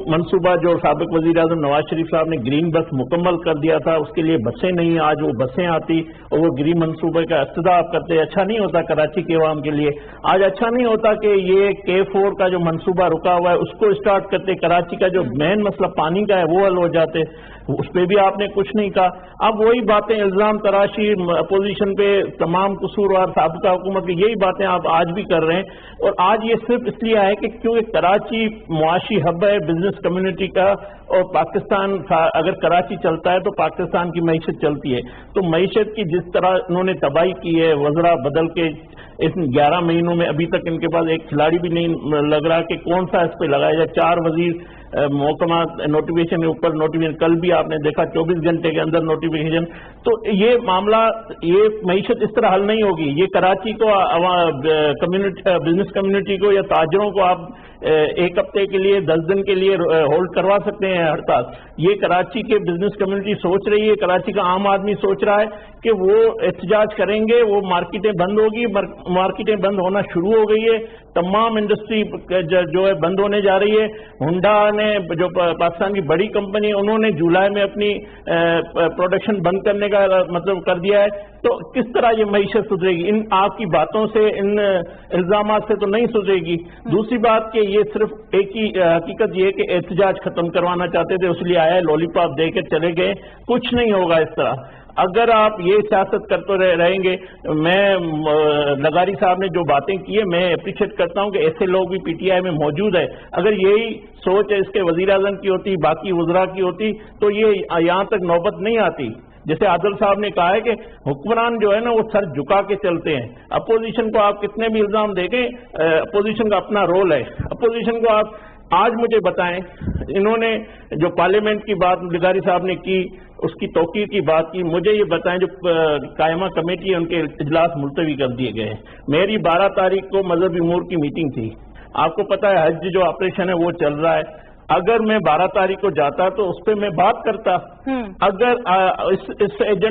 منصوبہ جو سابق وزیر اعظم نواز شریف صاحب نے گرین بس مکمل کر دیا تھا، اس کے لیے بسیں نہیں، آج وہ بسیں آتی اور وہ گرین منصوبے کا افتتاح کرتے. اچھا نہیں ہوتا کراچی کے عوام کے لیے. آج اچھا نہیں ہوتا کہ یہ K4 کا جو منصوبہ رکا ہوا ہے اس کو اسٹارٹ کرتے، کراچی کا جو مین مسئلہ پانی کا ہے وہ حل ہو جاتے. اس پہ بھی آپ نے کچھ نہیں کہا. اب وہی باتیں الزام تراشی اپوزیشن پہ تمام قصوروار سابقہ حکومت کی، یہی باتیں آپ آج بھی کر رہے ہیں. اور آج یہ صرف اس لیے ہے کہ کیونکہ کراچی معاشی ہب ہے بزنس کمیونٹی کا، اور پاکستان اگر کراچی چلتا ہے تو پاکستان کی معیشت چلتی ہے. تو معیشت کی جس طرح انہوں نے تباہی کی ہے، وزراء بدل کے اس 11 مہینوں میں ابھی تک ان کے پاس ایک کھلاڑی بھی نہیں لگ رہا کہ کون سا اس پہ لگایا جائے. 4 وزیر محکمہ نوٹیفیکیشن کے اوپر نوٹیفیکیشن، کل بھی آپ نے دیکھا 24 گھنٹے کے اندر نوٹیفیکیشن. تو یہ معاملہ، یہ معیشت اس طرح حل نہیں ہوگی. یہ کراچی کو کمیونٹی، بزنس کمیونٹی کو یا تاجروں کو آپ ایک ہفتے کے لیے 10 دن کے لیے ہولڈ کروا سکتے ہیں ہڑتال. یہ کراچی کے بزنس کمیونٹی سوچ رہی ہے، کراچی کا عام آدمی سوچ رہا ہے کہ وہ احتجاج کریں گے، وہ مارکیٹیں بند ہوگی. مارکیٹیں بند ہونا شروع ہو گئی ہے، تمام انڈسٹری جو ہے بند ہونے جا رہی ہے. ہونڈا نے، جو پاکستان کی بڑی کمپنی، انہوں نے جولائی میں اپنی پروڈکشن بند کرنے کا مطلب کر دیا ہے. تو کس طرح یہ معیشت سدھرے گی؟ ان آپ کی باتوں سے، ان الزامات سے تو نہیں سدھرے گی. دوسری بات کہ یہ صرف ایک ہی حقیقت یہ ہے کہ احتجاج ختم کروانا چاہتے تھے، اس لیے آیا لولی پاپ دے کے چلے گئے. کچھ نہیں ہوگا اس طرح. اگر آپ یہ سیاست کرتے رہیں گے، میں لغاری صاحب نے جو باتیں کی ہے میں اپریشیٹ کرتا ہوں کہ ایسے لوگ بھی پی ٹی آئی میں موجود ہے. اگر یہی سوچ اس کے وزیر اعظم کی ہوتی، باقی وزراء کی ہوتی، تو یہ یہاں تک نوبت نہیں آتی. جیسے عادل صاحب نے کہا ہے کہ حکمران جو ہے نا وہ سر جھکا کے چلتے ہیں. اپوزیشن کو آپ کتنے بھی الزام دیکھیں، اپوزیشن کا اپنا رول ہے. اپوزیشن کو آپ آج مجھے بتائیں، انہوں نے جو پارلیمنٹ کی بات لغاری صاحب نے کی، اس کی توقیر کی بات کی، مجھے یہ بتائیں جو قائمہ کمیٹی ہے ان کے اجلاس ملتوی کر دیے گئے ہیں. میری 12 تاریخ کو مذہبی امور کی میٹنگ تھی. آپ کو پتا ہے حج جو آپریشن ہے وہ چل رہا ہے. اگر میں 12 تاریخ کو جاتا تو اس پہ میں بات کرتا. اگر اس ایجنڈے